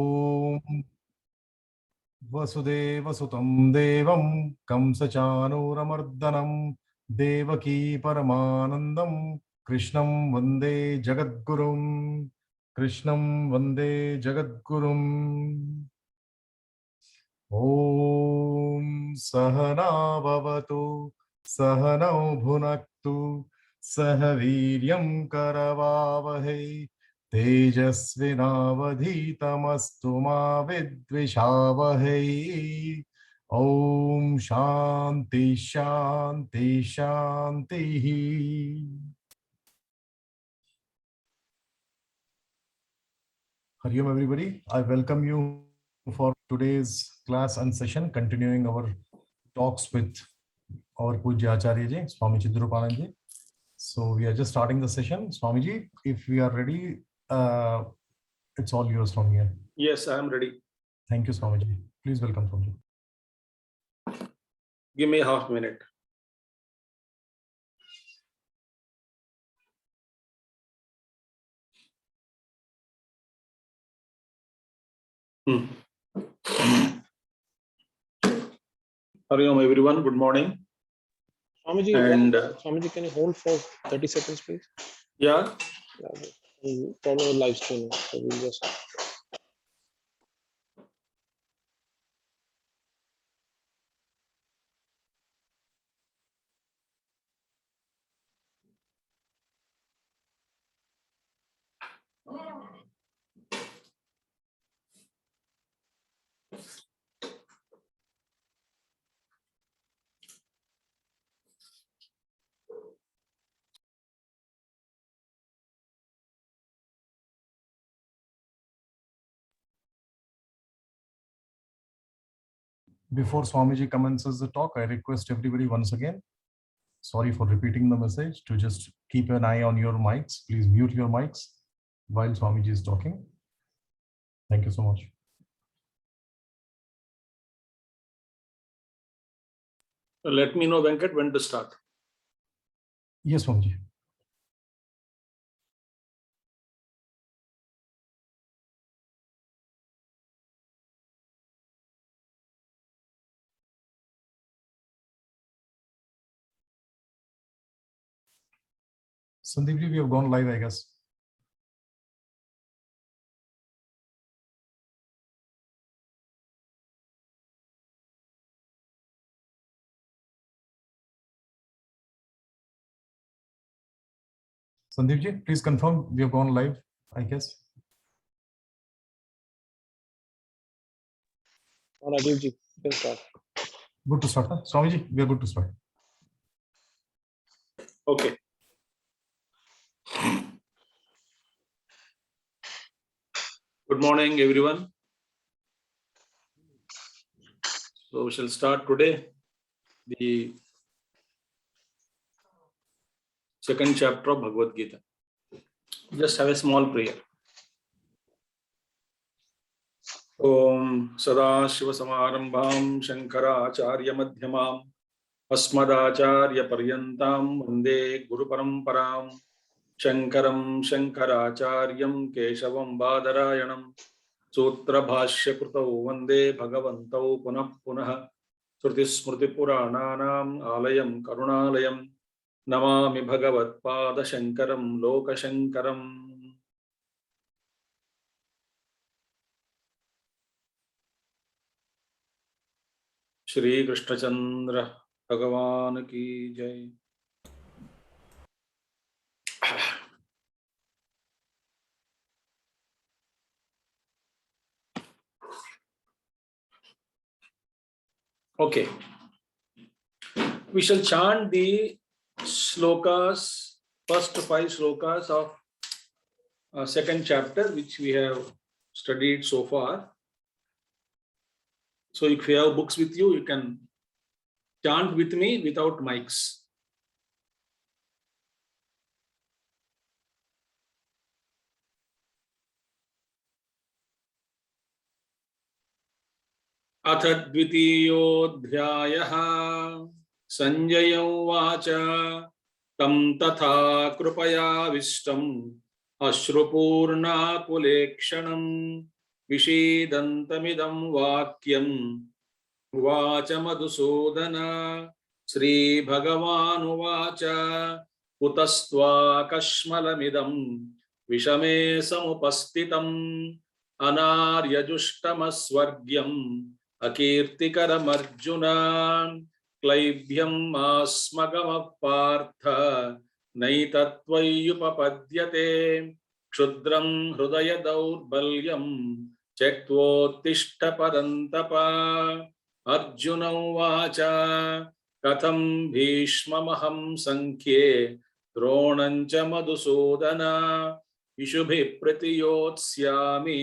ॐ वसुदेवसुतं देवं कंसचाणूरमर्दनं देवकी परमानन्दं कृष्णं वन्दे जगद्गुरुं ॐ सहना भवतु सहनौ भुनक्तु सह वीर्यं करवावहै तेजस्विनावधीतमस्तु मा विद्विषावहै। ओम शांति शांति शांति। Hari Om everybody, I welcome you for today's class and session, continuing our talks with our Pujya Acharya Ji, Swami Chidrupanand Ji. So we are just starting the session. Swamiji, if we are ready, it's all yours from here. Yes, I am ready. Thank you, Swamiji. Please welcome, Swamiji. Give me half minute. Hari Om everyone, good morning. Swamiji, and Swamiji, can you hold for 30 seconds, please? Yeah. We'll follow the live stream. So we'll just. Before Swamiji commences the talk, I request everybody once again, sorry for repeating the message, to just keep an eye on your mics. Please mute your mics while Swamiji is talking. Thank you so much. Let me know, Venkat, when to start. Yes, Swamiji. Sandeep ji, we have gone live, I guess. Sandeep ji, please confirm we have gone live, I guess. Rajiv ji, you can start. Good to start, huh? Swamiji, we are good to start. Okay. Good morning, everyone. So we shall start today the second chapter of Bhagavad Gita. Just have a small prayer. Om Sadashiva Samarambham Shankaracharya Madhyamam Asmadacharya Paryantam Vande Guru Paramparam Shankaram Shankaracharyam Keshavam Badarayanam Sutra Bhashya Krutau Vande Bhagavantau Punah Punah Shruti Smriti Purananam Alayam Karunalayam Namami Bhagavat Pada Shankaram Loka Shankaram. Shri Krishna Chandra Bhagavan ki Jai. Okay. We shall chant the slokas, first 5 slokas of second chapter, which we have studied so far. So if you have books with you, you can chant with me without mics. अथ द्वितीयोऽध्यायः संजय उवाच तं तथा कृपयाविष्टम् अश्रुपूर्णाकुलेक्षणं विषीदन्तमिदं वाक्यम् उवाच मधुसूदन श्रीभगवानुवाच कुतस्त्वाकश्मलमिदं विषमे समुपस्थितम् अनार्यजुष्टमस्वर्ग्यम् अकीर्तिकरमर्जुन क्लैब्यम् आस्मगमः पार्थ नैतत्त्वय्युपपद्यते क्षुद्रं हृदय दौर्बल्यं त्यक्त्वोत्तिष्ठ परन्तप अर्जुन उवाच कथं भीष्ममहं संख्ये द्रोणं च मधुसूदन इषुभिः प्रतियोत्स्यामि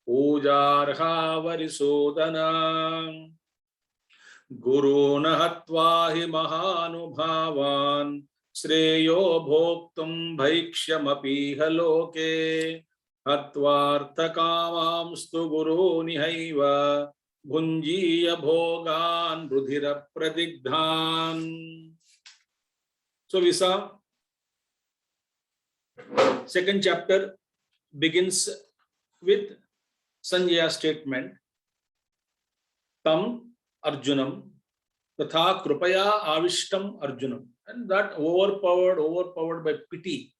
पूजार्हा वरिसूदन गुरून् हत्वा हि महानुभावान् श्रेयो भोक्तुं भैक्ष्यमपीह लोके हत्वार्थकामांस्तु गुरूनिहैव भुञ्जीय भोगान् रुधिरप्रदिग्धान्. So we saw second chapter begins with Sanjaya's statement tam Arjunam tatha krupaya avishtam Arjunam, and that overpowered by pity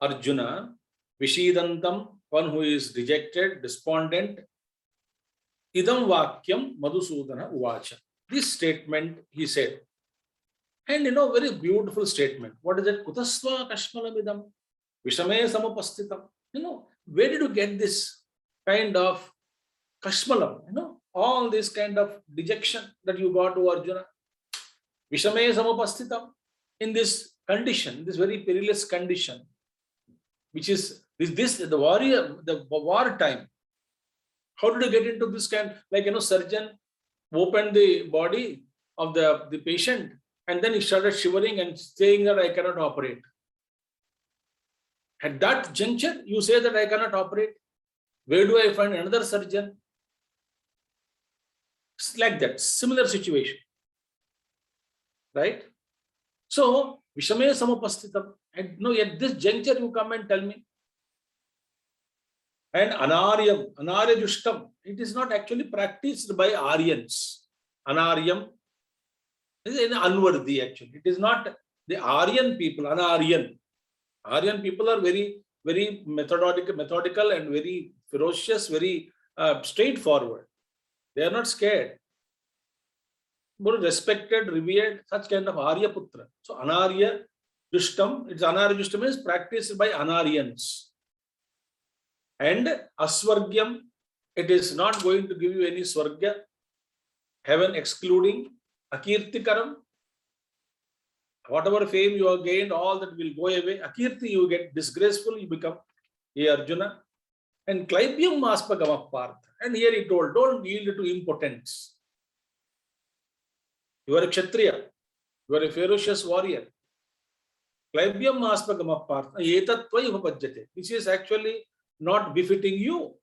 Arjuna, vishidantam, one who is dejected, despondent, idam vakyam Madhusudana uvacha, this statement he said. And very beautiful statement. What is it? Kutasva kashmalamidam vishame samupasthitam. Where did you get this kind of kashmalam? All this kind of dejection that you got to Arjuna. Vishame samupasthitam, in this condition, this very perilous condition, which is the war time. How did you get into this kind? Like, surgeon opened the body of the patient, and then he started shivering and saying that I cannot operate. At that juncture, you say that I cannot operate. Where do I find another surgeon? It's like that, similar situation. Right? So, Vishame Samupasthitam. And at this juncture, you come and tell me. And Anaryam, Anaryajustam, it is not actually practiced by Aryans. Anaryam is unworthy actually. It is not the Aryan people, Anaryan. Aryan people are very, very methodical and very ferocious, very straightforward. They are not scared. More respected, revered, such kind of Arya Putra. So Anarya Justam, it's Anarya Justam is practiced by Anaryans. And Aswargyam, it is not going to give you any Swargya, heaven excluding. Akirtikaram, whatever fame you have gained, all that will go away. Akirti, you get disgraceful, you become a Arjuna. And Klaibyam Aspagama Partha. And here he told, don't yield to impotence. You are a Kshatriya. You are a ferocious warrior. Klaibyam Aspagama Partha. Etatvai upajjate. This is actually not befitting you.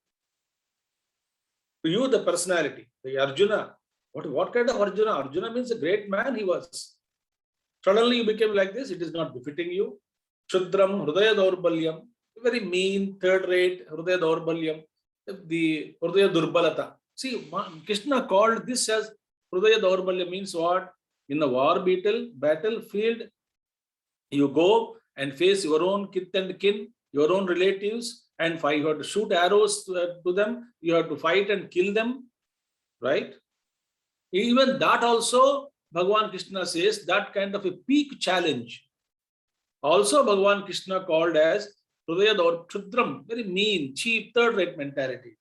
To you, the personality, the Arjuna. What kind of Arjuna? Arjuna means a great man he was. Suddenly you became like this, it is not befitting you. Shudram, Hridaya Daurbalyam, very mean, third-rate, Hridaya Daurbalyam, the Hridaya Durbalata. See, Krishna called this as Hridaya Daurbalyam means what? In the war battlefield, you go and face your own kith and kin, your own relatives, and fight. You have to shoot arrows to them, you have to fight and kill them, right? Even that also, Bhagavan Krishna says, that kind of a peak challenge. Also, Bhagavan Krishna called as Hridaya or Chudram, very mean, cheap, third-rate mentality.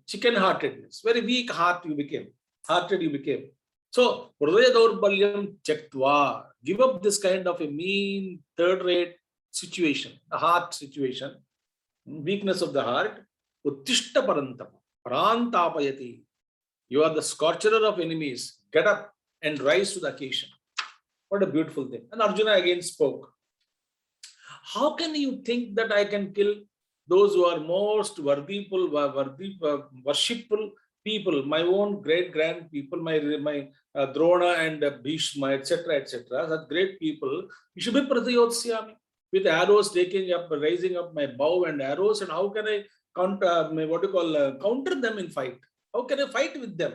Chicken-heartedness, very weak hearted you became. So, Hridaya Daurbalyam Chaktva, give up this kind of a mean, third-rate situation, a heart situation, weakness of the heart. Uttishta parantam, prantapayati. You are the scorcher of enemies. Get up and rise to the occasion. What a beautiful thing. And Arjuna again spoke. How can you think that I can kill those who are most worshipful people, my own great-grand people, my Drona and Bhishma, etc., such great people? You should be Pratiyotsyami, with arrows taking up, raising up my bow and arrows. And how can I counter them in fight? How can I fight with them?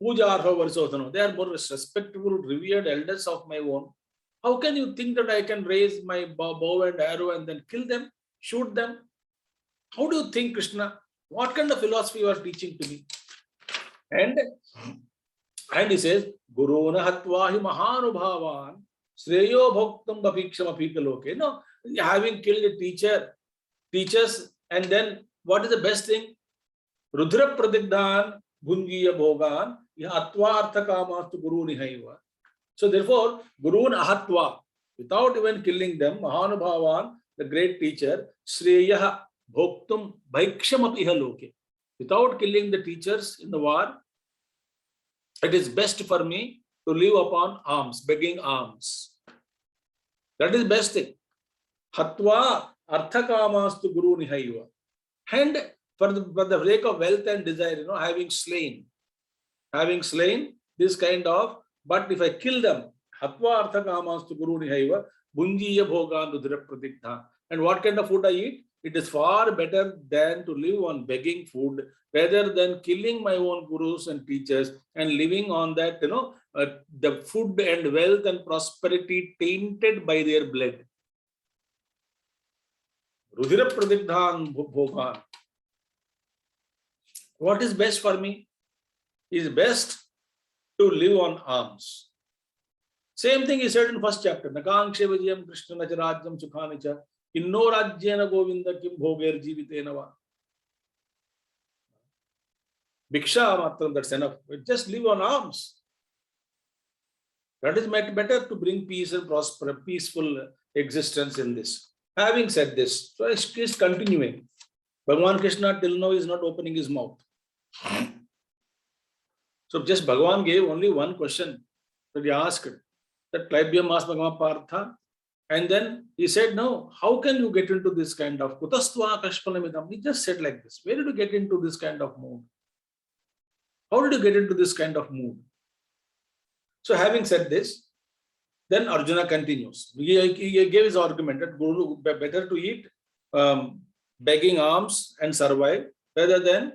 Puja Arha Varsodhano. They are more respectable, revered elders of my own. How can you think that I can raise my bow and arrow and then kill them, shoot them? How do you think, Krishna? What kind of philosophy you are teaching to me? And he says, Guru Nahatvahi Mahanubhavan Sreyo Bhoktam Bhiksham Apikaloke. You know, having killed a teachers, and then what is the best thing? Rudra Pradigdhan Bhungiya Bhogan Atva Artha Kamastu Guru Nihaiva. So therefore, Guru Ahatva, without even killing them, Mahanubhavan, the great teacher, Sreya Bhoktum Bhiksham Apihaloke. Without killing the teachers in the war, it is best for me to live upon alms, begging alms. That is best thing. Hatva arthakamastu guru nihaiva. And for the sake of wealth and desire, you know, having slain this kind of, but if I kill them, hatva arthakamastu guru nihaiva, bunjiya bhogan rudra pradigdha. And what kind of food I eat? It is far better than to live on begging food rather than killing my own gurus and teachers and living on that, you know, the food and wealth and prosperity tainted by their blood. Rudira pradigdhan bhogan. What is best for me? Is best to live on alms. Same thing he said in first chapter. Nakankshe vijayam Krishna nacharajyam sukhanicha. Inno rajyena govinda kim bhoger jivitenava. Bhiksha matram, that's enough. Just live on alms. That is better to bring peace and prosper, peaceful existence in this. Having said this, so he's continuing. Bhagavan Krishna till now is not opening his mouth. So just Bhagavan gave only one question that he asked. That Klaibyam asked Bhagavan Partha. And then he said, no, how can you get into this kind of kutastva kashpalamidam? He just said like this. Where did you get into this kind of mood? How did you get into this kind of mood? So having said this, then Arjuna continues. He gave his argument that Guru better to eat begging alms and survive rather than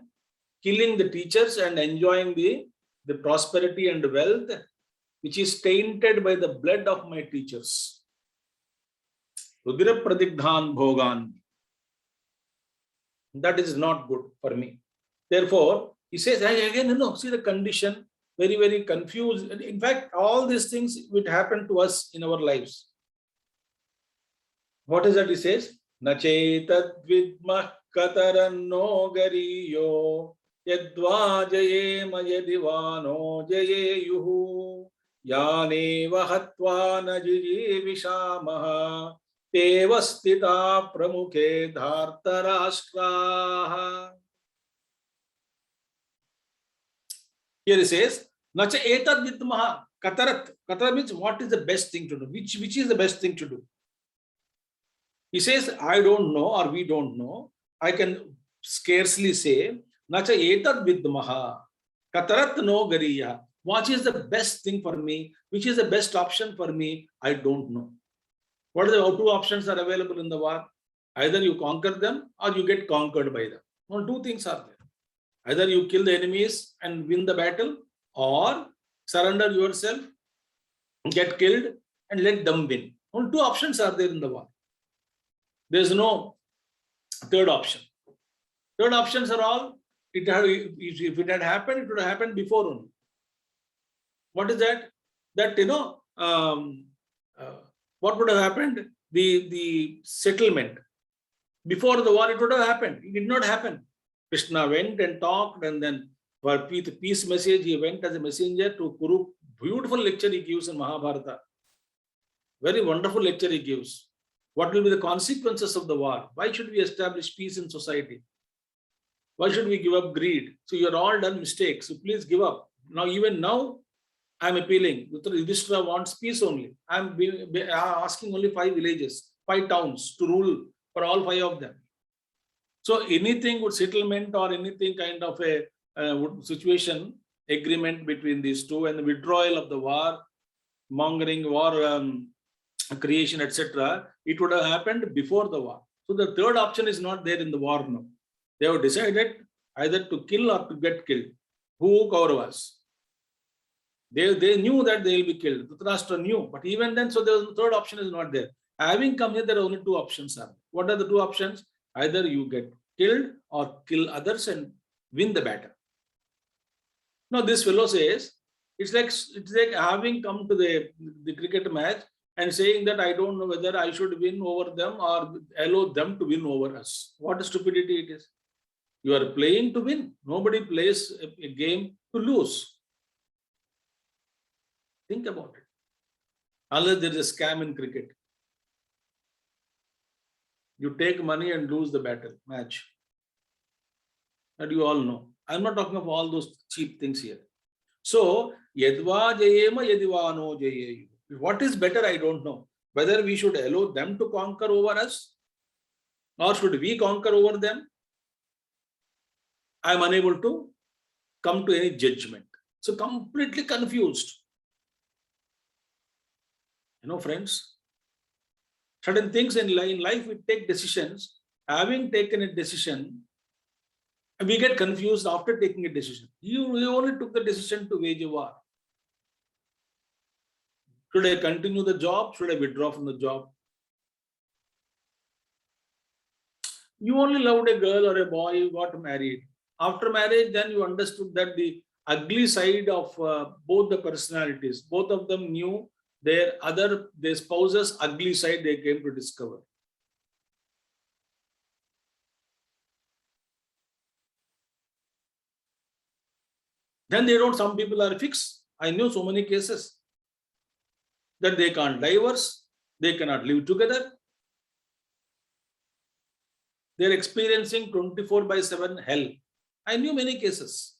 killing the teachers and enjoying the prosperity and wealth which is tainted by the blood of my teachers. Rudira pradigdhan bhogan. That is not good for me. Therefore, he says again, see the condition, very, very confused. In fact, all these things would happen to us in our lives. What is that he says? Nachetad vidmah kataranno gariyo yadva jayema yadivano jayeyuhu yaneva hatva najijivishamaha Tevastita pramukhe dhartarashtraha. Here he says, Nacha etad vidmaha katarat. Katarat means what is the best thing to do? Which is the best thing to do? He says, I don't know or we don't know. I can scarcely say, Nacha etad vidmaha katarat no gariya. What is the best thing for me? Which is the best option for me? I don't know. What are the two options are available in the war? Either you conquer them or you get conquered by them. Well, two things are there. Either you kill the enemies and win the battle, or surrender yourself, get killed, and let them win. Only two options are there in the war. There is no third option. Third options are all, if it had happened, it would have happened before only. What is that? That, what would have happened? The settlement. Before the war, it would have happened. It did not happen. Krishna went and talked, and then for peace message, he went as a messenger to Kuru. Beautiful lecture he gives in Mahabharata. Very wonderful lecture he gives. What will be the consequences of the war? Why should we establish peace in society? Why should we give up greed? So you're all done mistakes. So please give up. Now, even now, I'm appealing. Yudhishthira wants peace only. I'm asking only 5 villages, 5 towns to rule for all 5 of them. So anything with settlement or anything kind of a situation, agreement between these two and the withdrawal of the war, mongering, war creation, etc., it would have happened before the war. So the third option is not there in the war now. They have decided either to kill or to get killed. Who Kauravas? They knew that they will be killed. Dhritarashtra knew, but even then, so the third option is not there. Having come here, there are only two options. What are the two options? Either you get killed or kill others and win the battle. Now this fellow says, it's like having come to the cricket match and saying that I don't know whether I should win over them or allow them to win over us. What a stupidity it is. You are playing to win. Nobody plays a game to lose. Think about it. Unless there is a scam in cricket. You take money and lose the battle, match. That you all know. I'm not talking of all those cheap things here. So, yadva jayema yadivano jayeyu. What is better, I don't know. Whether we should allow them to conquer over us or should we conquer over them? I'm unable to come to any judgment. So, completely confused. You know, friends, certain things in life we take decisions. Having taken a decision, we get confused after taking a decision. You only took the decision to wage a war. Should I continue the job? Should I withdraw from the job? You only loved a girl or a boy, you got married. After marriage, then you understood that the ugly side of both the personalities, both of them knew their spouse's ugly side they came to discover. Then some people are fixed. I know so many cases that they can't divorce, they cannot live together. They're experiencing 24/7 hell. I knew many cases.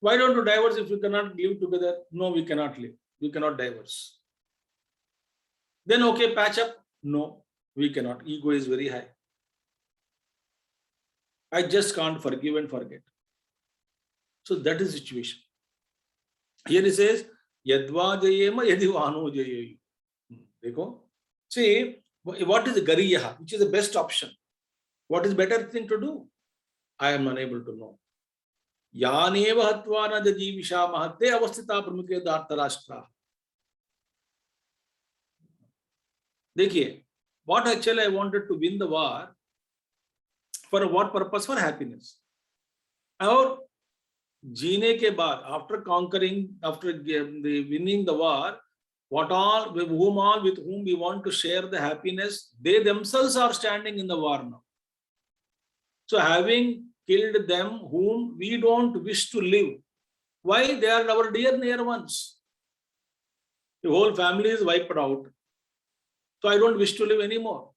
Why don't you divorce if you cannot live together? No, we cannot live. We cannot divorce. Then okay, patch up. No, we cannot. Ego is very high. I just can't forgive and forget. So that is the situation. Here he says, Yadva jayema yadivano jayeyu. See, what is the gariyaha? Which is the best option? What is better thing to do? I am unable to know. Yaneva hatvana jajivisha mahate avastita pramukhe dhartarashtra. Dekhiye, what actually I wanted to win the war, for what purpose? For happiness. Or जीने के बाद, after conquering, after winning the war, with whom we want to share the happiness, they themselves are standing in the war now. So having killed them whom we don't wish to live, why? They are our near ones. The whole family is wiped out. So I don't wish to live anymore.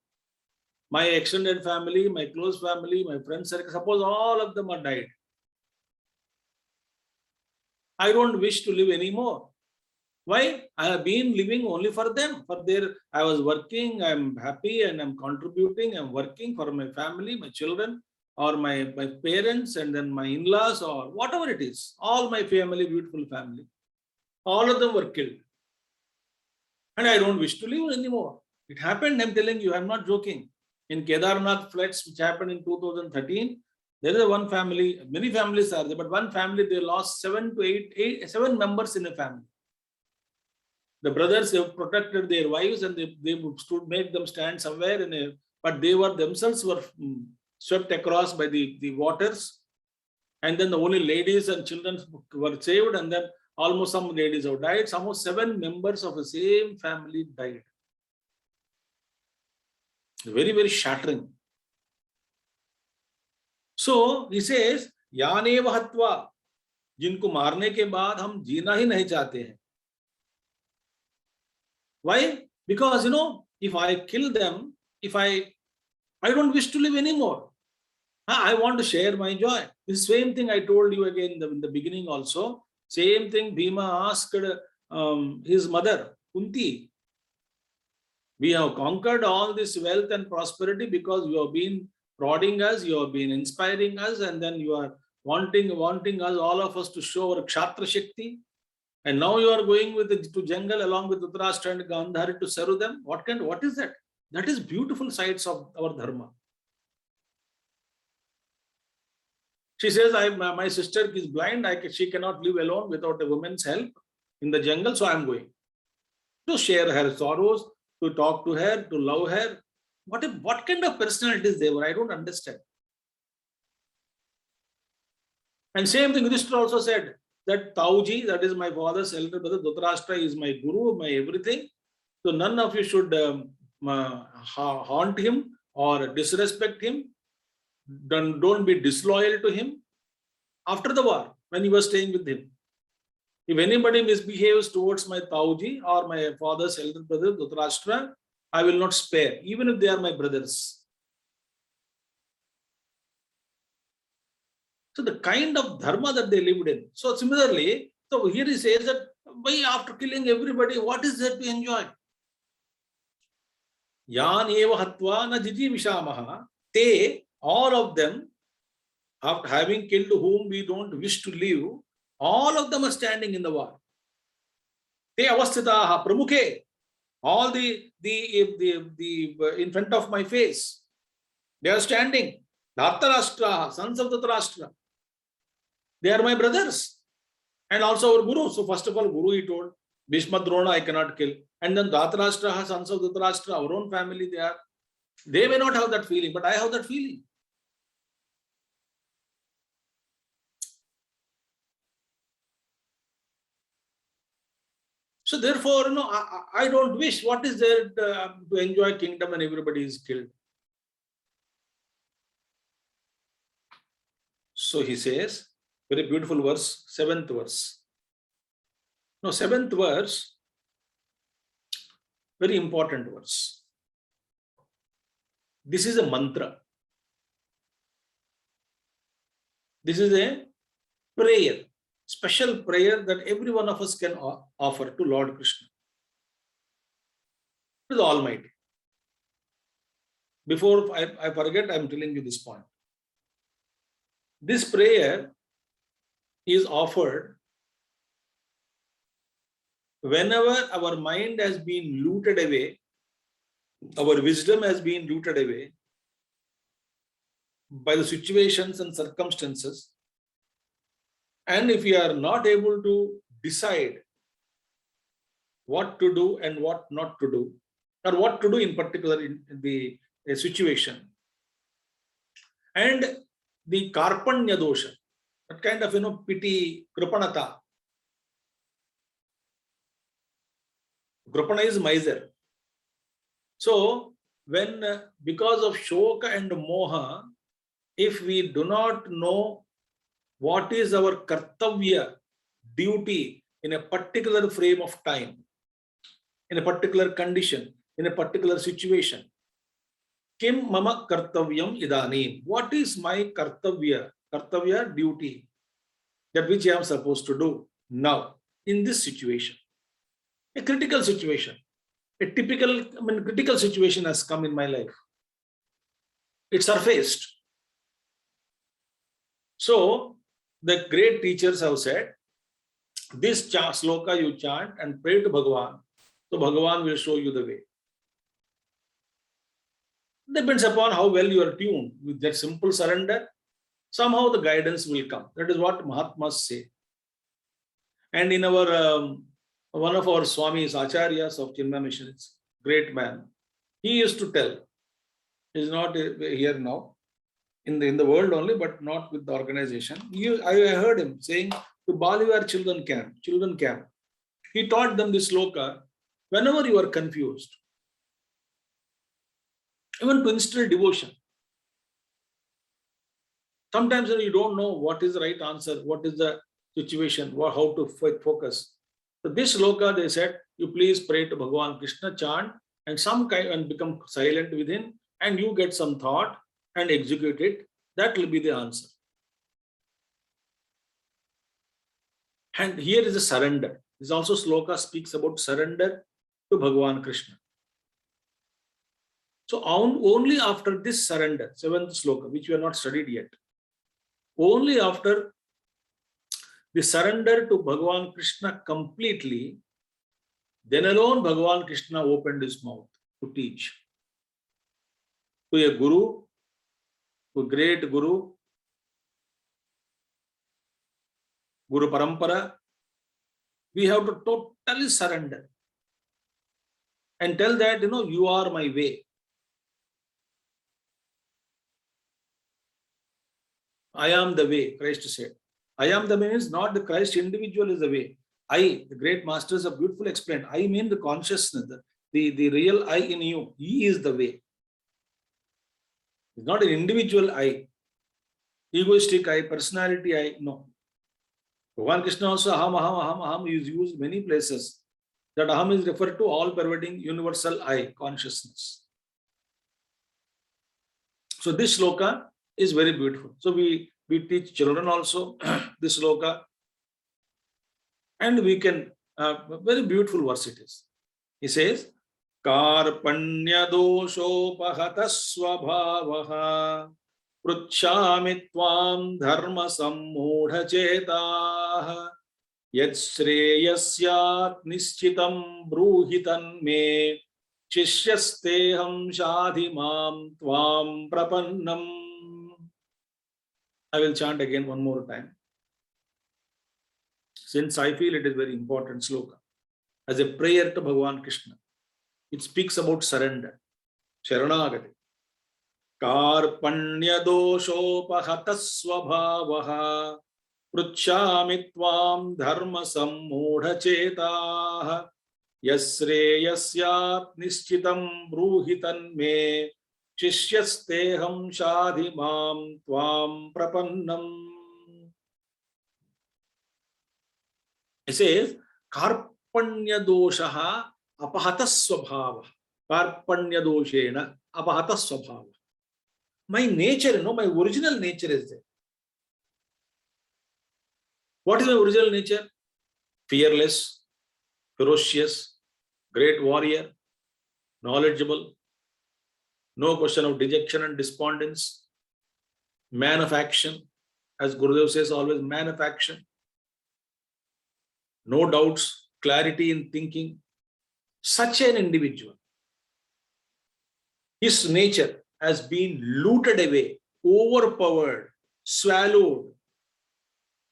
My extended family, my close family, my friends circle, suppose all of them are died. I don't wish to live anymore. Why? I have been living only for them. I was working, I'm happy and I'm contributing, I'm working for my family, my children, or my parents, and then my in-laws, or whatever it is. All my family, beautiful family. All of them were killed. And I don't wish to live anymore. It happened, I'm telling you, I'm not joking. In Kedarnath floods, which happened in 2013, there is one family, many families are there, but one family, they lost 7 members in a family. The brothers have protected their wives and they made them stand somewhere, but they were themselves swept across by the waters. And then the only ladies and children were saved, and then almost some ladies have died. Almost 7 members of the same family died. Very, very shattering. So he says, Yaneva hatva, जिनको मारने के बाद हम जीना ही नहीं चाहते हैं. Why? Because, if I kill them, I don't wish to live anymore. I want to share my joy. The same thing I told you again in the beginning also. Same thing Bhima asked his mother, Kunti. We have conquered all this wealth and prosperity because you have been prodding us, you have been inspiring us, and then you are wanting us, all of us, to show our Kshatra Shakti. And now you are going to jungle along with Dhritarashtra and Gandhari to serve them. What is that? That is beautiful sides of our dharma. She says, my sister is blind. She cannot live alone without a woman's help in the jungle. So I am going to share her sorrows, to talk to her, to love her. What kind of personalities they were? I don't understand. And same thing, Yudhishthira also said that Tauji, that is my father's elder brother, Dhritarashtra is my guru, my everything. So none of you should haunt him or disrespect him. Don't be disloyal to him. After the war, when he was staying with him, if anybody misbehaves towards my Tauji or my father's elder brother, Dhritarashtra, I will not spare, even if they are my brothers. So the kind of dharma that they lived in. So similarly, so here he says that why after killing everybody, what is there to enjoy? Yan eva hatva na jiji vishamaha. They, all of them, after having killed whom we don't wish to live, all of them are standing in the war. Te avasthitaha pramukhe. All the in front of my face. They are standing. Dhritarashtra, sons of Dhritarashtra. They are my brothers. And also our Guru. So first of all, Guru he told, Bhishma Drona I cannot kill. And then Dhritarashtra, sons of Dhritarashtra, our own family they are. They may not have that feeling, but I have that feeling. So therefore, I don't wish. What is there to enjoy kingdom and everybody is killed? So he says, very beautiful verse, 7th verse. No, 7th verse, very important verse. This is a mantra. This is a prayer, special prayer that every one of us can offer to Lord Krishna, to the Almighty. Before I forget, I am telling you this point. This prayer is offered whenever our mind has been looted away, our wisdom has been looted away by the situations and circumstances, and if we are not able to decide what to do and what not to do, or what to do in particular in the situation, and the karpanya dosha, that kind of pity, kripanata. Kripana is miser. So when because of shoka and moha, if we do not know what is our kartavya, duty in a particular frame of time, in a particular condition, in a particular situation, kim mama kartavyam idanim, what is my kartavya duty, that which I am supposed to do now in this situation, a critical situation, a typical, critical situation has come in my life. It surfaced. So the great teachers have said, this sloka you chant and pray to Bhagavan, so Bhagavan will show you the way. Depends upon how well you are tuned with that simple surrender. Somehow the guidance will come. That is what Mahatmas say. And in our one of our Swamis, Acharyas of Chinmaya Mission, great man, he used to tell, he is not here now, in the world only, but not with the organization. I heard him saying to Balivar children camp. He taught them this sloka whenever you are confused, even to instill devotion. Sometimes you don't know what is the right answer, what is the situation, how to focus. So this sloka, they said, you please pray to Bhagavan Krishna, chant, and become silent within, and you get some thought and execute it. That will be the answer. And here is a surrender. This also sloka speaks about surrender to Bhagavan Krishna. So only after this surrender, 7th sloka, which we have not studied yet, only after the surrender to Bhagavan Krishna completely, then alone Bhagavan Krishna opened his mouth to teach. To a guru, to a great guru, Guru Parampara, we have to totally surrender and tell that, you are my way. I am the way, Christ said. I am the way means not the Christ individual is the way. I, the great masters have beautifully explained. I mean the consciousness, the real I in you. He is the way. It's not an individual I, egoistic I, personality I. No. Bhagavan Krishna also aham is used many places. That aham is referred to all pervading universal I, consciousness. So this shloka is very beautiful. So we teach children also this shloka. And we can, very beautiful verse it is. He says, Karpanya doshopahata swabhavaha pruchhami tvam dharma sammudha chetah yat shreyasyat nischitam bruhitan me shishyasteham shadhimam tvam prapannam. I will chant again one more time, since I feel it is very important sloka as a prayer to Bhagavan Krishna. It speaks about surrender. Sharanagati. Karpanya doshopahata swabhavaha pruchhami tvam dharma sammudha chetah yasreyasyat nischitam bruhitan me shishyasteham shadhimam tvam prapannam. It says, Karpanya doshaha apahata swabhava. Karpanya doshena apahata swabhava. My nature, my original nature is there. What is my original nature? Fearless, ferocious, great warrior, knowledgeable, no question of dejection and despondence, man of action, as Gurudev says always, man of action, no doubts, clarity in thinking. Such an individual, his nature has been looted away, overpowered, swallowed,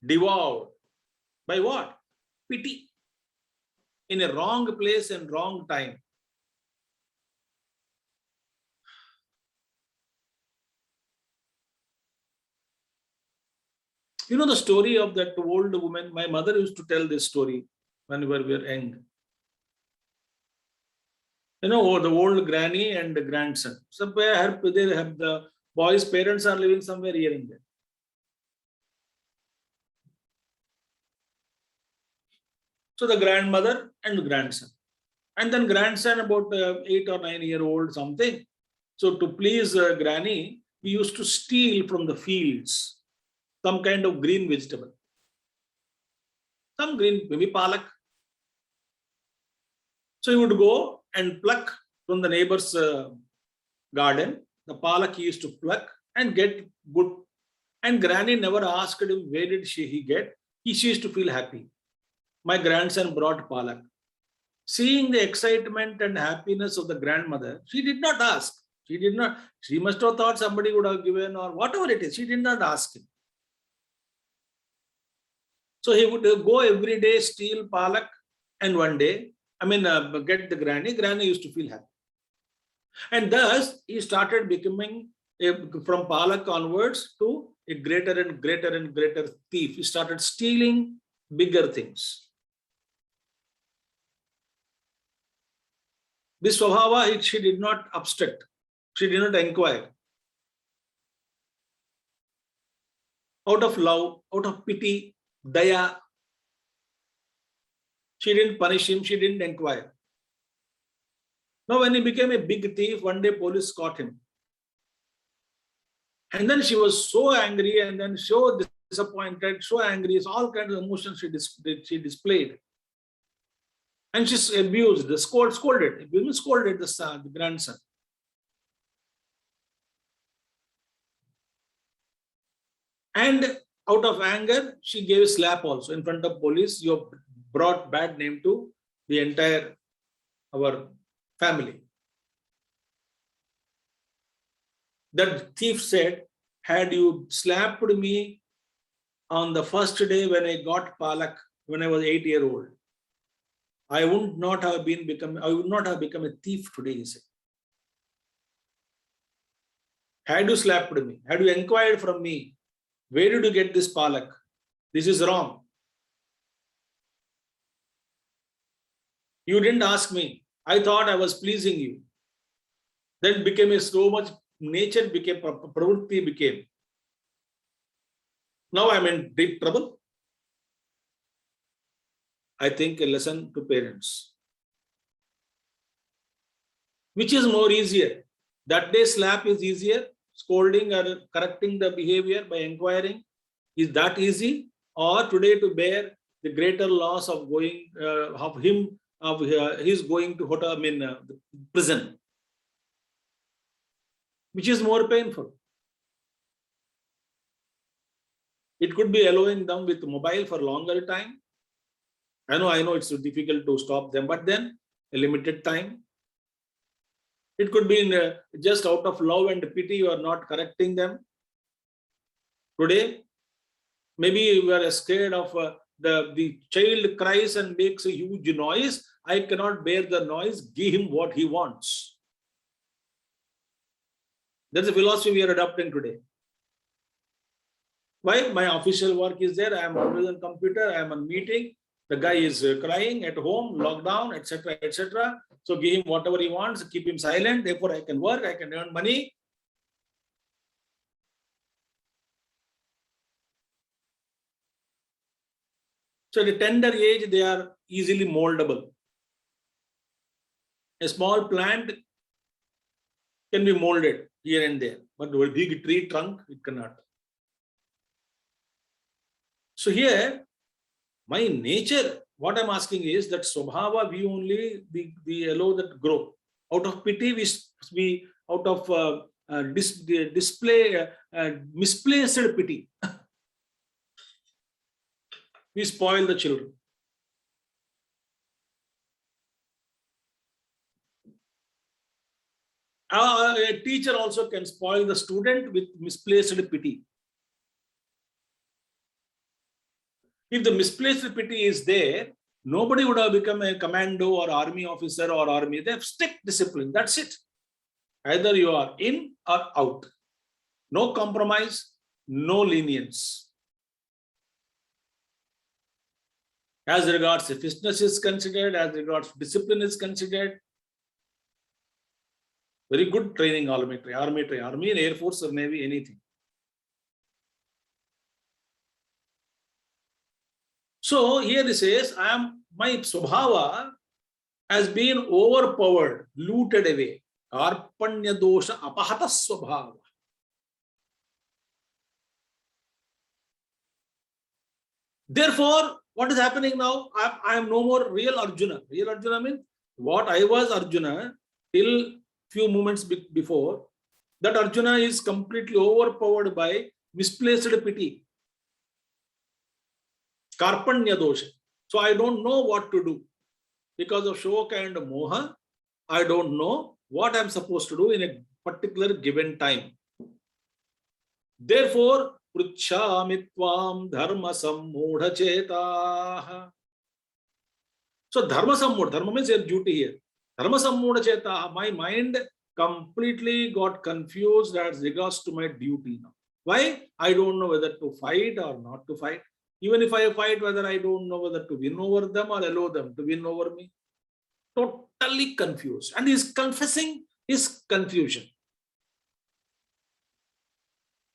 devoured by what? Pity. In a wrong place and wrong time. You know the story of that old woman? My mother used to tell this story when we were young. You know, the old granny and the grandson. Somewhere they have the boy's parents are living somewhere here and there. So the grandmother and the grandson. And then grandson about 8 or 9 year old something. So to please granny, we used to steal from the fields some kind of green vegetable. Some green, maybe palak. So he would go and pluck from the neighbor's garden. The palak he used to pluck and get good. And granny never asked him where did he get. She used to feel happy. My grandson brought palak. Seeing the excitement and happiness of the grandmother, she did not ask. She must have thought somebody would have given or whatever it is. She did not ask him. So he would go every day, steal palak, and one day, get the granny. Granny used to feel happy. And thus, he started becoming, from palak onwards, to a greater and greater and greater thief. He started stealing bigger things. This swabhava, she did not obstruct. She did not inquire. Out of love, out of pity, daya, she didn't punish him, she didn't inquire. Now when he became a big thief, one day police caught him. And then she was so angry and then so disappointed, so angry, so all kinds of emotions she displayed. And she abused, scolded the son, the grandson. And out of anger, she gave a slap also in front of police. You have brought bad name to the entire our family. That thief said, had you slapped me on the first day when I got Palak, when I was 8 years old, I would not have become a thief today, he said. Had you slapped me, had you inquired from me, where did you get this Palak? This is wrong. You didn't ask me. I thought I was pleasing you. Then became so much nature became, pravrutti became. Now I'm in deep trouble. I think a lesson to parents. Which is more easier? That day slap is easier. Scolding or correcting the behavior by inquiring, is that easy? Or today to bear the greater loss of going he's going to prison, which is more painful. It could be allowing them with mobile for longer time. I know it's difficult to stop them, but then a limited time. It could be in just out of love and pity, you are not correcting them. Today, maybe you are scared of the child cries and makes a huge noise. I cannot bear the noise. Give him what he wants. That's the philosophy we are adopting today. Why? My official work is there. I am always on computer. I am on meeting. The guy is crying at home, lockdown, etc., etc. So give him whatever he wants. Keep him silent. Therefore, I can work. I can earn money. So at a tender age, they are easily moldable. A small plant can be molded here and there, but a big tree trunk, it cannot. So here, my nature, what I'm asking is that Swabhava, we allow that grow. Out of pity, we out of misplaced pity, we spoil the children. A teacher also can spoil the student with misplaced pity. If the misplaced pity is there, nobody would have become a commando or army officer or army. They have strict discipline. That's it. Either you are in or out. No compromise, no lenience. As regards fitness is considered, as regards discipline is considered. Very good training, army, Air Force or Navy, anything. So here it says, my Swabhava has been overpowered, looted away. Karpanya dosha apahata Swabhava. Therefore, what is happening now? I am no more real Arjuna. Real Arjuna means what I was Arjuna till few moments before. That Arjuna is completely overpowered by misplaced pity. Karpanya dosha. So I don't know what to do. Because of Shoka and Moha, I don't know what I'm supposed to do in a particular given time. Therefore, Pruchhamitvam dharma sammudha chetaha. So dharma sammudha, dharma means your duty here. Dharma sammudha chetaha, my mind completely got confused as regards to my duty now. Why? I don't know whether to fight or not to fight. Even if I fight, whether I don't know whether to win over them or allow them to win over me. Totally confused. And he's confessing his confusion.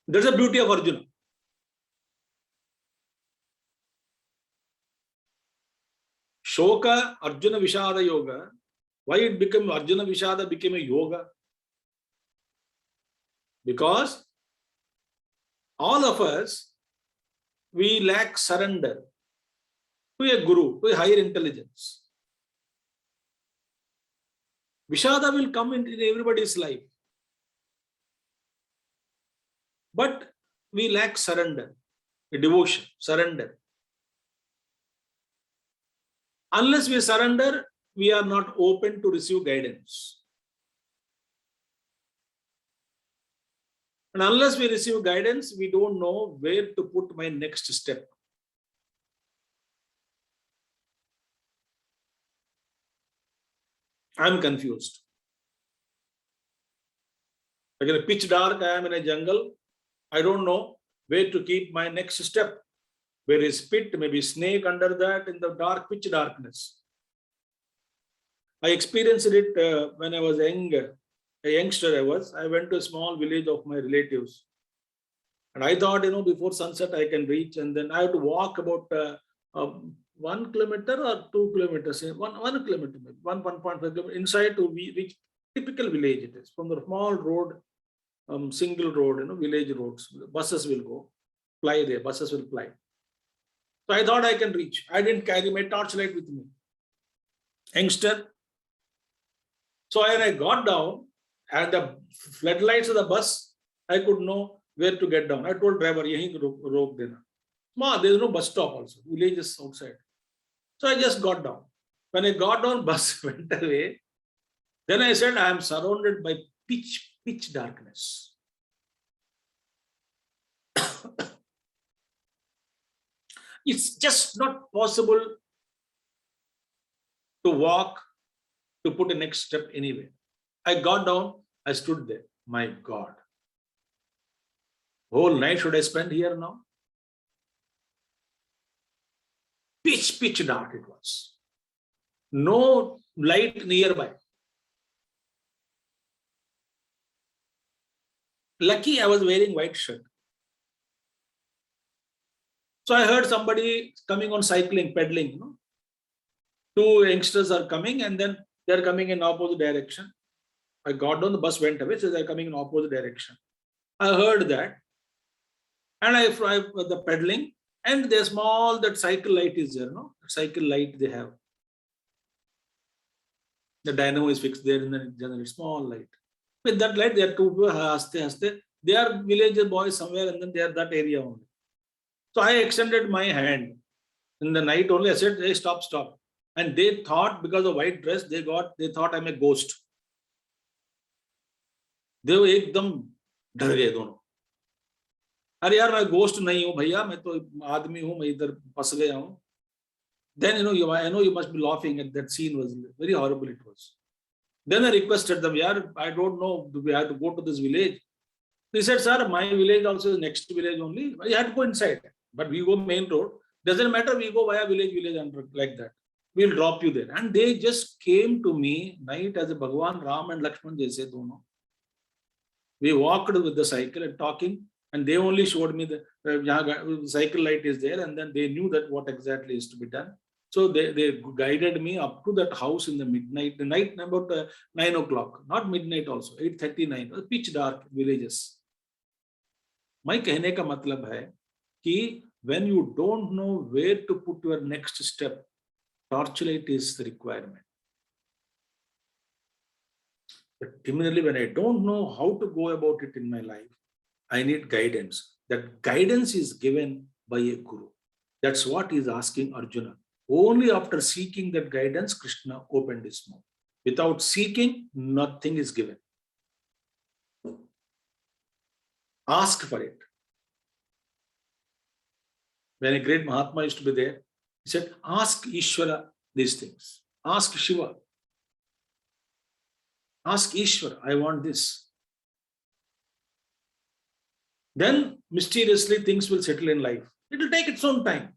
That's the beauty of Arjuna. Shoka, Arjuna Vishada Yoga. Why it became Arjuna Vishada became a yoga? Because all of us, we lack surrender to a guru, to a higher intelligence. Vishada will come in everybody's life. But we lack surrender. a devotion, surrender. Unless we surrender, we are not open to receive guidance. And unless we receive guidance, we don't know where to put my next step. I'm confused. Like in a pitch dark, I am in a jungle. I don't know where to keep my next step. Where is pit, maybe snake under that in the dark, pitch darkness. I experienced it when I was a youngster. I went to a small village of my relatives. And I thought, before sunset I can reach, and then I have to walk about 1 kilometer or 2 kilometers, 1 kilometer, 1.5 kilometer inside to reach typical village. It is from the small road, single road, village roads. Buses will go, fly there, buses will fly. So I thought I can reach. I didn't carry my torchlight with me. Youngster. So when I got down and the floodlights of the bus, I could know where to get down. I told driver, yahi roke dena. There is no bus stop also. Village is outside. So I just got down. When I got down, bus went away. Then I said, I am surrounded by pitch darkness. It's just not possible to walk, to put a next step anywhere. I got down, I stood there. My God. Whole night should I spend here now? Pitch dark it was. No light nearby. Lucky I was wearing white shirt. So I heard somebody coming on cycling, pedaling. Two youngsters are coming and then they're coming in opposite direction. I got down, the bus went away, so they're coming in opposite direction. I heard that. And I the pedaling, and there's small, that cycle light is there, cycle light they have. The dynamo is fixed there in the general small light. With that light, there are two people, they are village boys somewhere, and then they are that area only. So I extended my hand in the night only. I said, hey, stop. And they thought, because of white dress, they thought I'm a ghost. They were ekdam डर गए दोनों. अरे यार मैं ghost नहीं हूँ भैया, मैं तो आदमी हूँ, मैं इधर फंस गया हूँ. Then I know you must be laughing at that scene. Was very horrible it was. Then I requested them, yaar, I don't know, do we have to go to this village? They said, sir, my village also is next village only. We had to go inside, but we go main road. Doesn't matter, we go via village and like that. We'll drop you there. And they just came to me night as a Bhagwan Ram and Lakshman jaise dono. We walked with the cycle and talking, and they only showed me the cycle light is there, and then they knew that what exactly is to be done. So they guided me up to that house in the midnight, the night about 9 o'clock, not midnight also, 8:39, pitch dark villages. My कहने का मतलब है कि when you don't know where to put your next step, torchlight is the requirement. But similarly, when I don't know how to go about it in my life, I need guidance. That guidance is given by a guru. That's what he is asking Arjuna. Only after seeking that guidance, Krishna opened his mouth. Without seeking, nothing is given. Ask for it. When a great Mahatma used to be there, he said, ask Ishvara these things. Ask Shiva. Ask Ishvara, I want this. Then mysteriously things will settle in life. It will take its own time,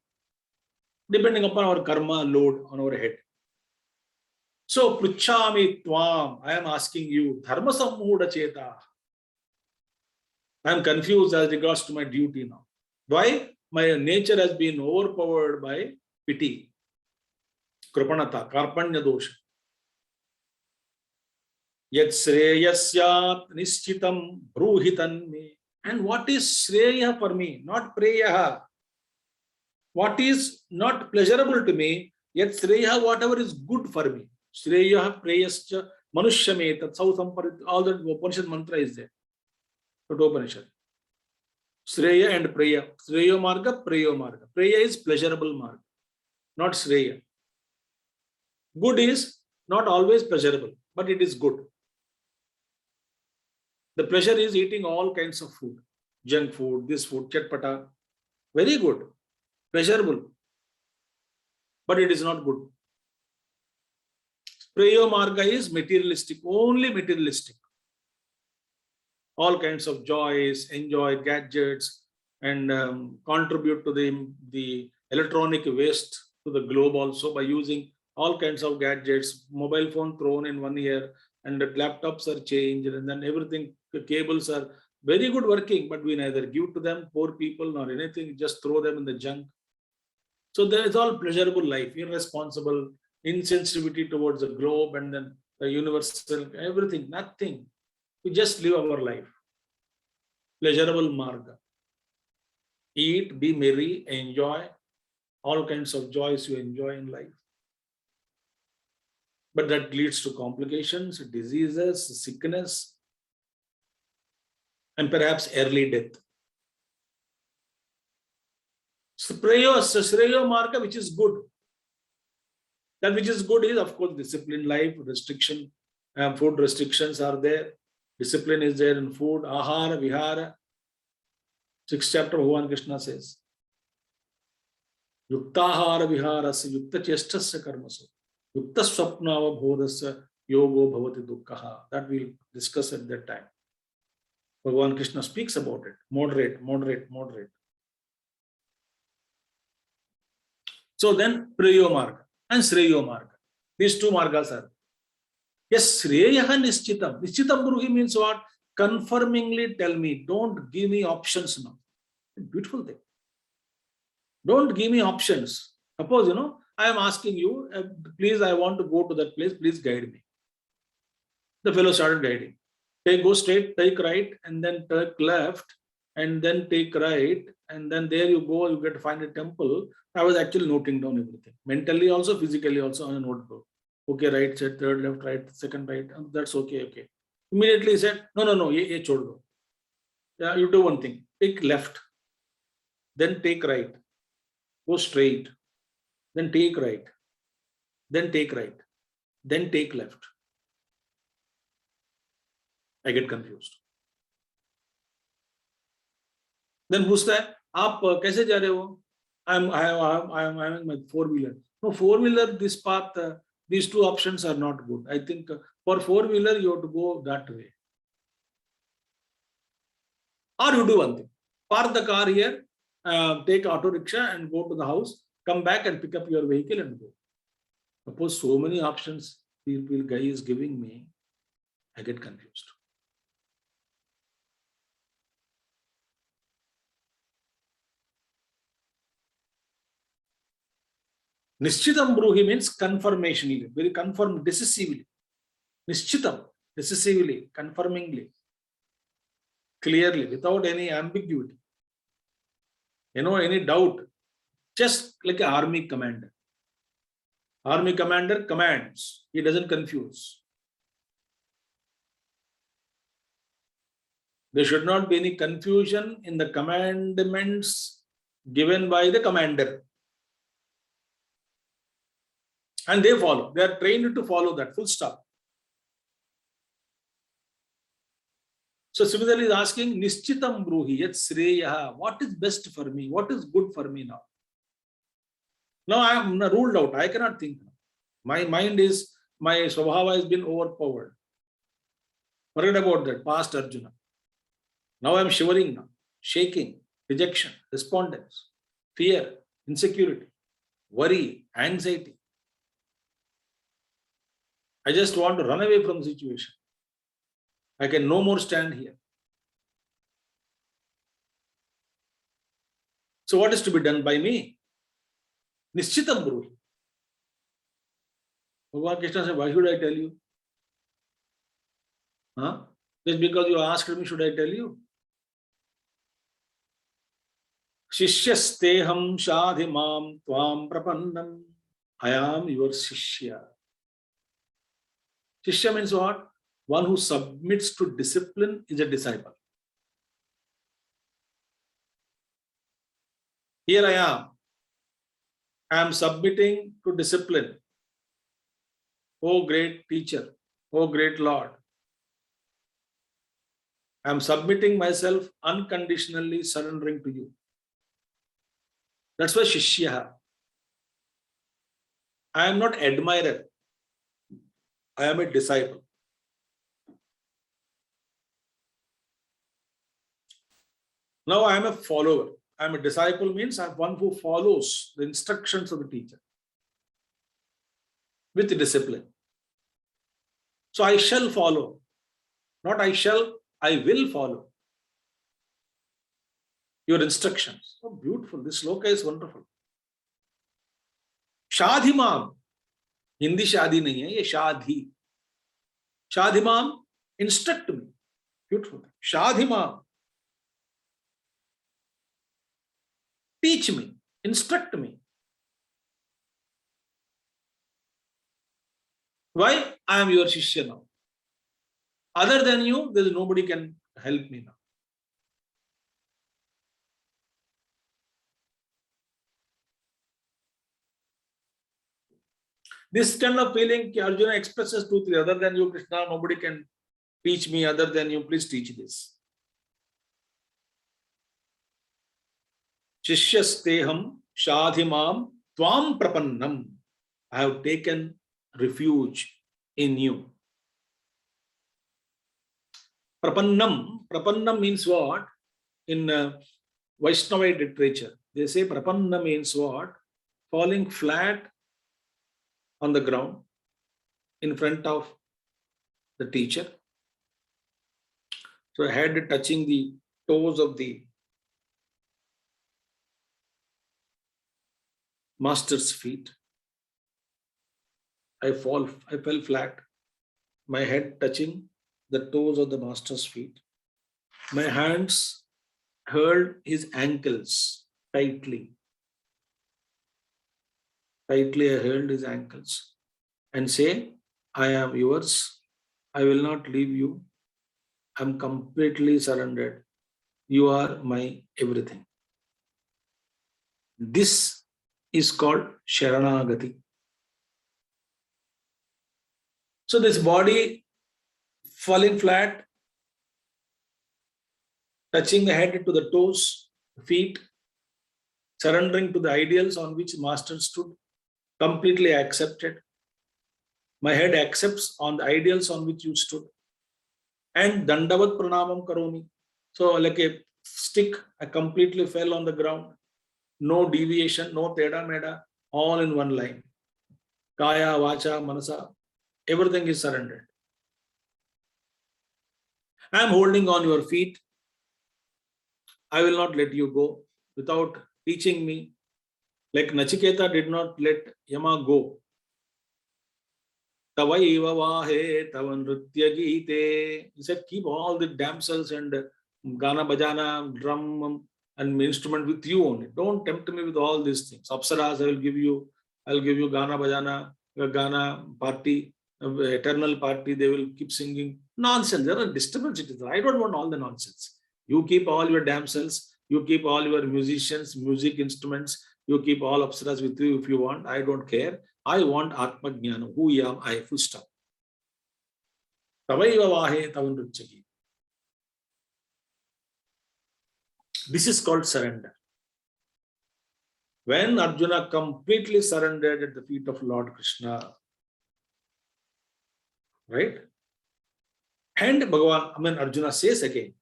depending upon our karma load on our head. So, Pruchami Tvam, I am asking you, Dharma Sammuda Cheta. I am confused as regards to my duty now. Why? My nature has been overpowered by pity, Kripanata, Karpanya Dosha. Yat Sreyasyat Nischitam Bruhitan me. And what is Shreya for me? Not Preyaha. What is not pleasurable to me, yet Shreya, whatever is good for me. Shreya, Preyascha, Manushyame, Tat Sausamparit, all that Upanishad mantra is there. Upanishad. Shreya and Preya. Shreyo Marga, Preyo Marga. Preya is pleasurable marga, not Shreya. Good is not always pleasurable, but it is good. The pleasure is eating all kinds of food, junk food, this food, chatpata. Very good, pleasurable, but it is not good. Preyo Marga is materialistic, only materialistic. All kinds of joys, enjoy gadgets, and contribute to the electronic waste to the globe also by using all kinds of gadgets, mobile phone thrown in 1 year, and the laptops are changed, and then everything, the cables are very good working, but we neither give to them, poor people, nor anything, just throw them in the junk. So there is all pleasurable life, irresponsible, insensitivity towards the globe and then the universal, everything, nothing. We just live our life. Pleasurable marga. Eat, be merry, enjoy all kinds of joys you enjoy in life. But that leads to complications, diseases, sickness, and perhaps early death. Shreyo marga, which is good. That which is good is, of course, disciplined life, restriction, food restrictions are there. Discipline is there in food, ahara, vihara. 6th chapter, Bhagavan Krishna says, Yuktahara viharasya yukta chestasya karmasu yukta swapnava bodhasya yogo bhavati dukkha. That we'll discuss at that time. Bhagavan Krishna speaks about it. Moderate, moderate, moderate. So then, Preyo Marga and Shreyo Marga. These two margas are. Yes, Shreyaha Nishchitam. Nishchitam Bruhi means what? Confirmingly tell me. Don't give me options now. Beautiful thing. Don't give me options. Suppose, I am asking you, please, I want to go to that place. Please guide me. The fellow started guiding. Go straight, take right, and then take left, and then take right, and then there you go, you get to find a temple. I was actually noting down everything. Mentally also, physically also on a notebook. Okay, right, said third, left, right, second, right. That's okay, okay. Immediately he said, no, ye chhod do. Yeah, you do one thing. Take left, then take right. Go straight, then take right, then take right, then take left. I get confused. Then पूछता है आप कैसे जा रहे हो? I am having my 4-wheeler. No, 4-wheeler, this path, these two options are not good. I think for 4-wheeler you have to go that way. Or you do one thing. Park the car here, take auto rickshaw and go to the house, come back and pick up your vehicle and go. Suppose so many options people guy is giving me, I get confused. Nishchitam Bruhi means confirmationally, very confirm, decisively. Nishchitam, decisively, confirmingly, clearly, without any ambiguity. Any doubt, just like an army commander. Army commander commands, he doesn't confuse. There should not be any confusion in the commandments given by the commander. And they follow. They are trained to follow that, full stop. So similarly, he is asking, Nishchitam Bruhi, yet Sreyaha. What is best for me? What is good for me now? Now I am ruled out. I cannot think. My mind is, my Swabhava has been overpowered. Forget about that, past Arjuna. Now I am shivering now, shaking, rejection, despondence, fear, insecurity, worry, anxiety. I just want to run away from the situation. I can no more stand here. So what is to be done by me? Nishchitam Bruhi. Bhagavan Krishna said, why should I tell you? Just because you asked me, should I tell you? Shishyasteham shadhimam tvam prapannam. I am your Shishya. Shishya means what? One who submits to discipline is a disciple. Here I am. I am submitting to discipline. Oh great teacher, oh great Lord. I am submitting myself unconditionally, surrendering to you. That's why Shishya. I am not admirer. I am a disciple. Now I am a follower. I am a disciple means I am one who follows the instructions of the teacher with discipline. So I shall follow. Not I shall, I will follow your instructions. So beautiful. This sloka is wonderful. Shadhi Mam. Hindi shadi nahi hai, ye shadhi. Shadhi Mam, instruct me. Beautiful. Shadhi Mam. Teach me. Instruct me. Why? I am your Shishya now. Other than you, there is nobody can help me now. This kind of feeling, Arjuna expresses 2, 3. Other than you, Krishna, nobody can teach me. Other than you, please teach this. Shishyasteham shadhimam tvam prapannam. I have taken refuge in you. Prapannam. Prapannam means what? In Vaishnavite literature, they say prapanna means what? Falling flat on the ground in front of the teacher. So head touching the toes of the master's feet. I fell flat, my head touching the toes of the master's feet. My hands held his ankles tightly. Tightly I held his ankles and say, I am yours. I will not leave you. I am completely surrendered. You are my everything. This is called Sharanagati. So this body falling flat, touching the head to the toes, feet, surrendering to the ideals on which master stood, completely accepted. My head accepts on the ideals on which you stood. And Dandavat Pranamam Karomi. So like a stick, I completely fell on the ground. No deviation, no teda meda, all in one line. Kaya, Vacha, Manasa, everything is surrendered. I am holding on your feet. I will not let you go without teaching me. Like Nachiketa did not let Yama go. Tavaiva vahe tavan nritya geete. He said, keep all the damsels and Gana Bajana, drum and instrument with you only. Don't tempt me with all these things. Apsaras, I'll give you Gana Bajana, Gana party, eternal party, they will keep singing. Nonsense. There are disturbances. I don't want all the nonsense. You keep all your damsels, you keep all your musicians, music instruments, you keep all apsaras with you if you want. I don't care. I want Atma Jnana. Who am I? Full stop. Tavaiva vahe tavan nritya geete. This is called surrender. When Arjuna completely surrendered at the feet of Lord Krishna, right? And Arjuna says again,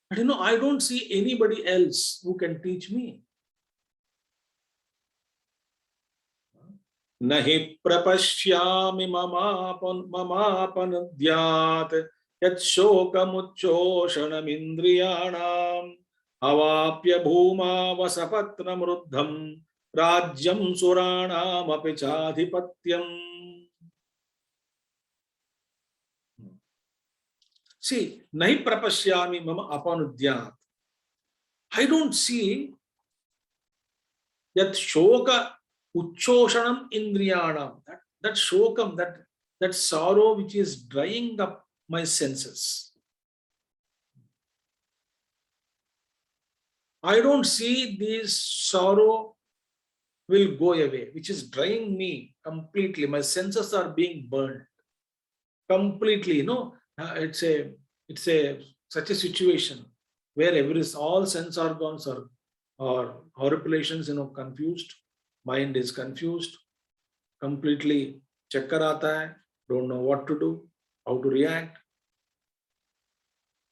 but I don't see anybody else who can teach me. Nahi prapashyami mamapanadhyat yat shokamuchoshanam indriyanam avapya bhuma vasapatram ruddham rajyam suranam apichadhipatyam. See, nahi prapashyami mama apanudhyat. I don't see that shoka uchoshanam indriyanam. That shokam, that sorrow which is drying up my senses. I don't see this sorrow will go away, which is draining me completely. My senses are being burned completely. It's a such a situation where all sense organs are horripilations, confused. Mind is confused, completely chakkar aata hai, don't know what to do, how to react.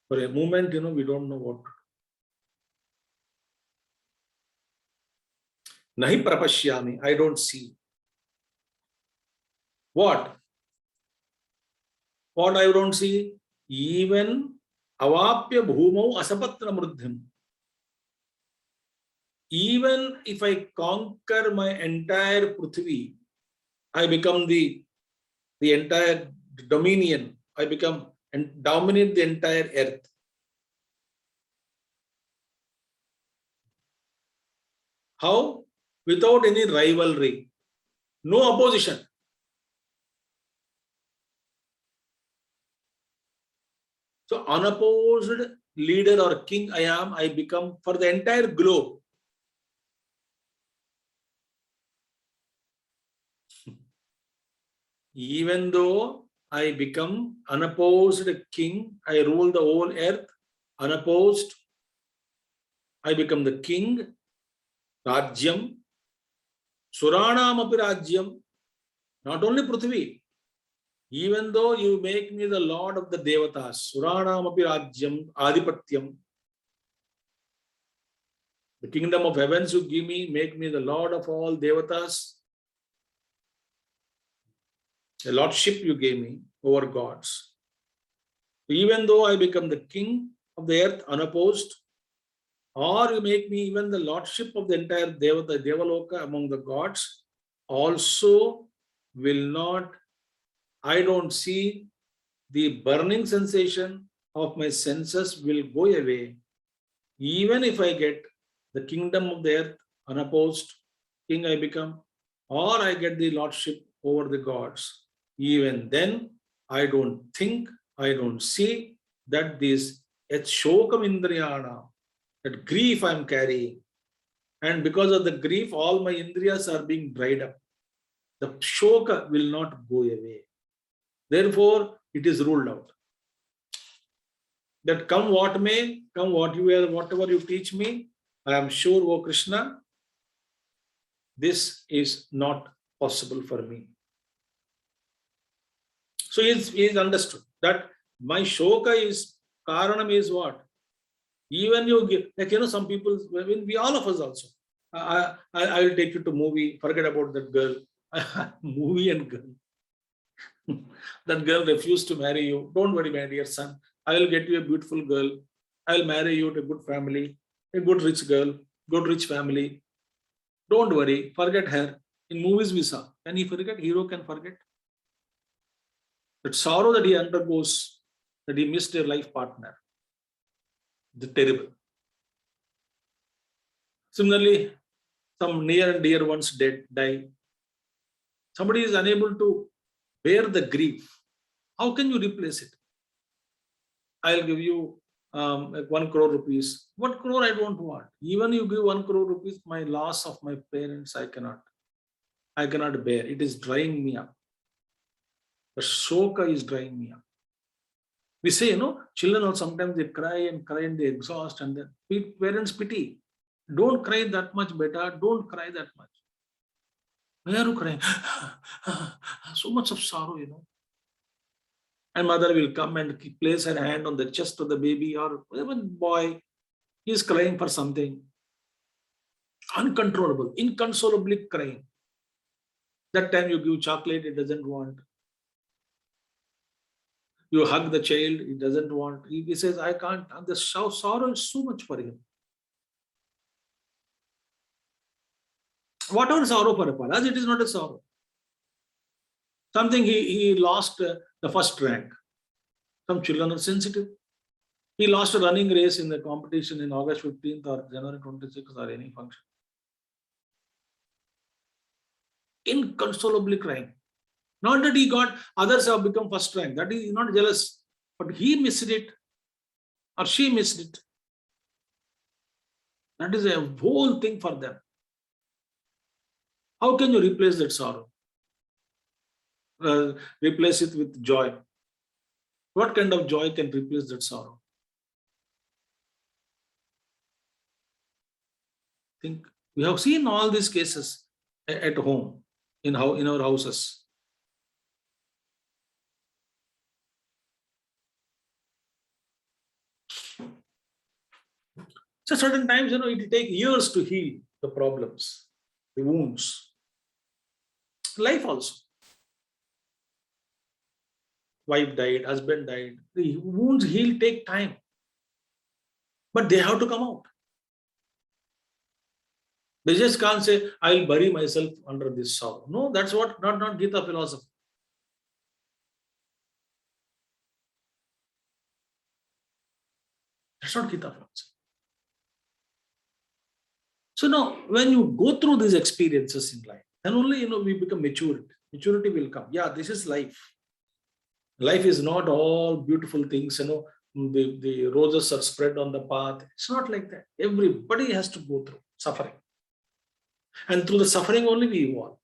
For a moment, we don't know what to do. Nahi prapashyami, I don't see. What I don't see? Even avapya bhumau asapatra mruddhim. Even if I conquer my entire Prithvi, I become the entire dominion. I become and dominate the entire earth. How? Without any rivalry, no opposition. So unopposed leader or king I become for the entire globe. Even though I become unopposed king, I rule the whole earth, unopposed. I become the king, Rajyam, Suranam api Rajyam, not only Prithvi. Even though you make me the lord of the Devatas, Suranam api Rajyam, Adipatyam, the kingdom of heavens you give me, make me the lord of all Devatas. The lordship you gave me over gods. Even though I become the king of the earth unopposed, or you make me even the lordship of the entire Devaloka among the gods, also will not, I don't see the burning sensation of my senses will go away. Even if I get the kingdom of the earth unopposed, king I become, or I get the lordship over the gods, even then I don't think, I don't see that this shokam indriyana, that grief I am carrying, and because of the grief all my indriyas are being dried up. The shoka will not go away. Therefore it is ruled out that come what may, come what you are, whatever you teach me, I am sure, O Krishna, this is not possible for me. So he is understood that my shoka is, karanam is what? Even you give, like, some people, we all of us also, I will take you to movie, forget about that girl. Movie and girl. That girl refused to marry you. Don't worry, my dear son. I will get you a beautiful girl. I will marry you to a good family, a good rich girl, good rich family. Don't worry, forget her. In movies we saw. Can he forget? Hero can forget. That sorrow that he undergoes, that he missed a life partner. The terrible. Similarly, some near and dear ones die. Somebody is unable to bear the grief. How can you replace it? I'll give you 1 crore rupees. 1 crore I don't want. Even you give 1 crore rupees, my loss of my parents, I cannot bear. It is drying me up. The shoka is drying me up. We say, children also sometimes they cry and they exhaust, and then parents pity. Don't cry that much, beta. Don't cry that much. Why are you crying? So much of sorrow, And mother will come and place her hand on the chest of the baby, or even boy, he is crying for something. Uncontrollable, inconsolably crying. That time you give chocolate, it doesn't want. You hug the child, he doesn't want. He says, I can't. And the sorrow is so much for him. Whatever sorrow for a Paras, it is not a sorrow. Something he lost the first rank. Some children are sensitive. He lost a running race in the competition in August 15th or January 26th or any function. Inconsolably crying. Not that he got, others have become first rank. That is not jealous. But he missed it or she missed it. That is a whole thing for them. How can you replace that sorrow? Replace it with joy. What kind of joy can replace that sorrow? Think we have seen all these cases at home, in our houses. So certain times, it will take years to heal the problems, the wounds. Life also. Wife died, husband died. The wounds heal take time. But they have to come out. They just can't say, I'll bury myself under this sorrow. No, that's what not Gita philosophy. That's not Gita philosophy. So now, when you go through these experiences in life, then only we become maturity. Maturity will come. Yeah, this is life. Life is not all beautiful things. The roses are spread on the path. It's not like that. Everybody has to go through suffering, and through the suffering only we evolve.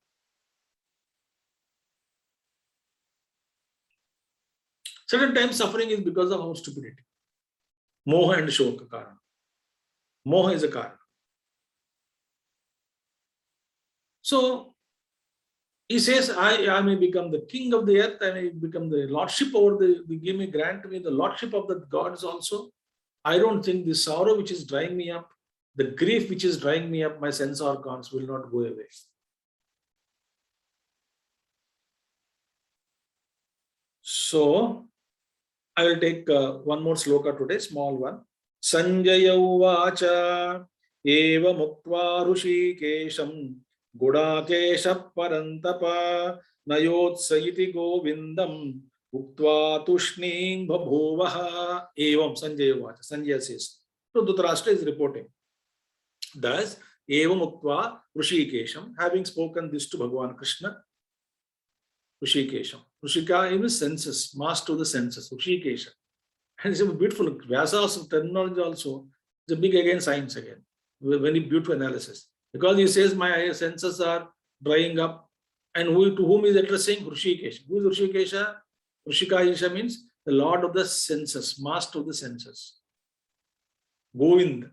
Certain times suffering is because of our stupidity. Moha and Shoka Karana. Moha is a Karana. So he says, I may become the king of the earth, I may become the lordship over grant me the lordship of the gods also. I don't think the sorrow which is drying me up, the grief which is drying me up, my sense organs will not go away. So I will take one more sloka today, small one. Sanjaya uvacha eva muktva Hrishikesham Gudakesha parantapa nayotsayiti govindam uktva tushning bhabhuvaha evam Sanjaya uvacha. Sanjaya says. So Dhritarashtra is reporting. Thus, evam uktva Hrishikesham, having spoken this to Bhagavan Krishna, Hrishikesham. Hrishika is senses, master of the senses, Hrishikesha. And it's a beautiful, Vyasa's terminology also, it's a big again science again, very beautiful analysis. Because he says, my senses are drying up, and to whom is addressing? Hrishikesha. Who is Hrishikesha? Hrishikesha means the lord of the senses, master of the senses. Govind.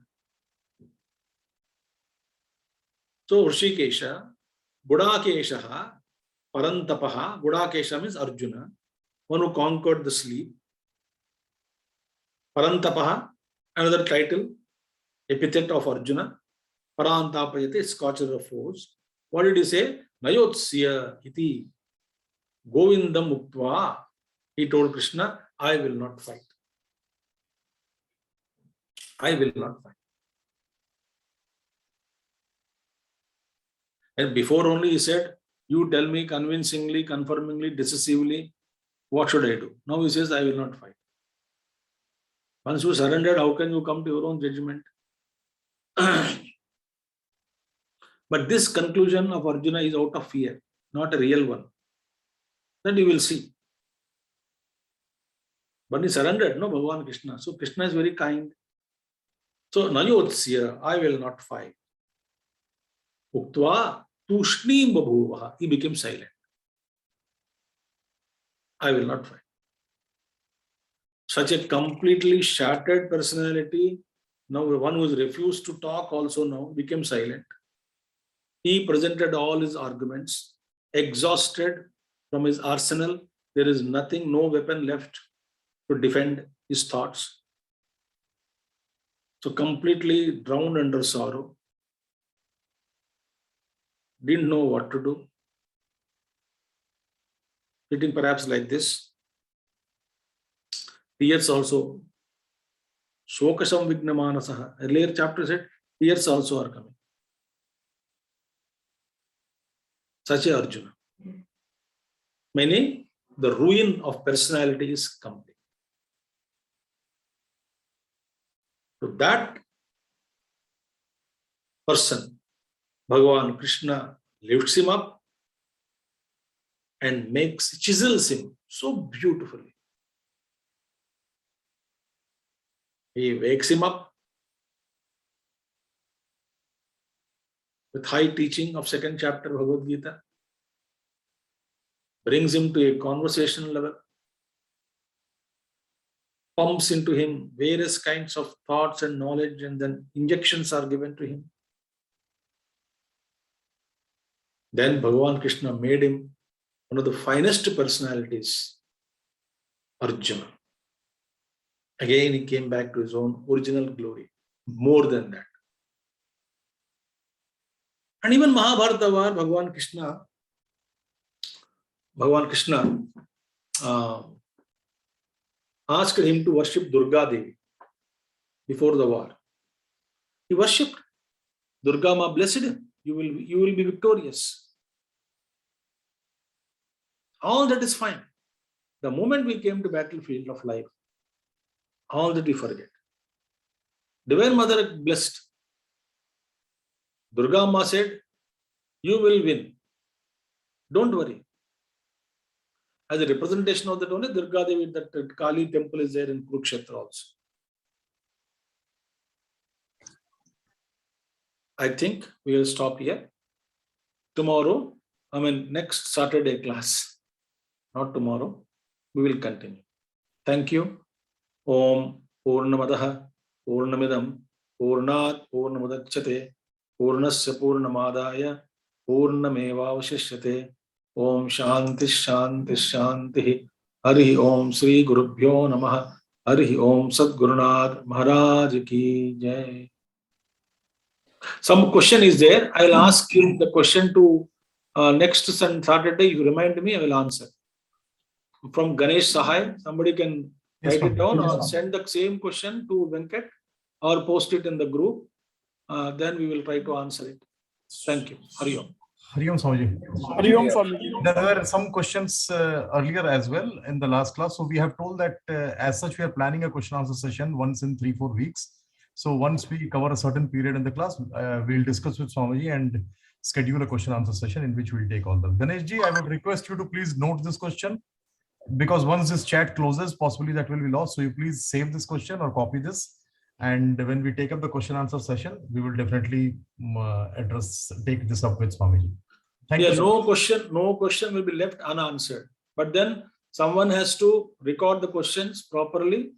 So Hrishikesha, Gudakesha, Parantapaha, Gudakesha means Arjuna, one who conquered the sleep. Parantapaha, another title, epithet of Arjuna. Parantapayate, scorcher of foes. What did he say? Nayotsya iti Govindam Muktva. He told Krishna, I will not fight. I will not fight. And before only he said, you tell me convincingly, confirmingly, decisively, what should I do? Now he says, I will not fight. Once you surrendered, how can you come to your own judgment? But this conclusion of Arjuna is out of fear, not a real one. That you will see. But he surrendered, no, Bhagavan Krishna. So Krishna is very kind. So Nayotsya, I will not fight. Uktva tushnim babhuvaha. He became silent. I will not fight. Such a completely shattered personality, now one who has refused to talk also now became silent. He presented all his arguments, exhausted from his arsenal. There is nothing, no weapon left to defend his thoughts. So completely drowned under sorrow. Didn't know what to do. Sitting perhaps like this. Tears also. Shokasam Vignamanasaha. Earlier chapter said, tears also are coming. Such a Arjuna. Meaning, the ruin of personality is complete. So that person, Bhagavan Krishna, lifts him up and chisels him so beautifully. He wakes him up with high teaching of second chapter Bhagavad Gita, brings him to a conversational level, pumps into him various kinds of thoughts and knowledge, and then injections are given to him. Then Bhagavan Krishna made him one of the finest personalities, Arjuna. Again, he came back to his own original glory, more than that. And even Mahabharata war, Bhagavan Krishna asked him to worship Durga Devi before the war. He worshipped. Durga Ma blessed him. You will be victorious. All that is fine. The moment we came to battlefield of life, all that we forget. Divine Mother blessed. Durga Ma said, you will win. Don't worry. As a representation of that only, Durga Devi, that Kali temple is there in Kurukshetra also. I think we will stop here. Tomorrow, next Saturday class, not tomorrow, we will continue. Thank you. Om Purnamadaha Purnamidam Purnat Purnamadachyate Purnasya Purnamadaya Purnamevavashishyate. Om Shanti Shanti Shanti. Hari Om Sri Gurubhyo Namaha. Hari Om Sadgurunath Maharaj Ki Jai. Some question is there. I will ask you the question to next Saturday. You remind me, I will answer. From Ganesh Sahai, somebody can write it down or send the same question to Venkat or post it in the group. Then we will try to answer it. Thank you. Hari Om. Hari Om Swamiji. Hari Om Swamiji. There were some questions earlier as well in the last class. So we have told that as such, we are planning a question answer session once in 3-4 weeks. So once we cover a certain period in the class, we'll discuss with Swamiji and schedule a question answer session in which we'll take all them. Ganeshji, I would request you to please note this question, because once this chat closes, possibly that will be lost. So you please save this question or copy this. And when we take up the question answer session, we will definitely take this up with Swamiji. Thank you. No question will be left unanswered. But then someone has to record the questions properly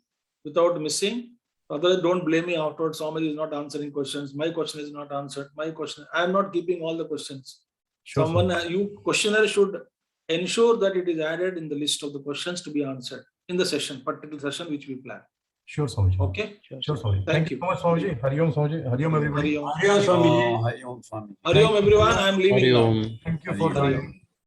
without missing. Otherwise, don't blame me afterwards. Swamiji is not answering questions. My question is not answered. I am not keeping all the questions. Sure, Questionnaire should ensure that it is added in the list of the questions to be answered in the session, particular session which we plan. Sure, Swamiji. Okay. Sure, Swamiji. Thank you so much, Swamiji. Hari Om, Swamiji. Hari Om, everybody. Hari Om. Hari Om Swamiji. Hari Om, everyone. I am leaving now. Thank you for joining.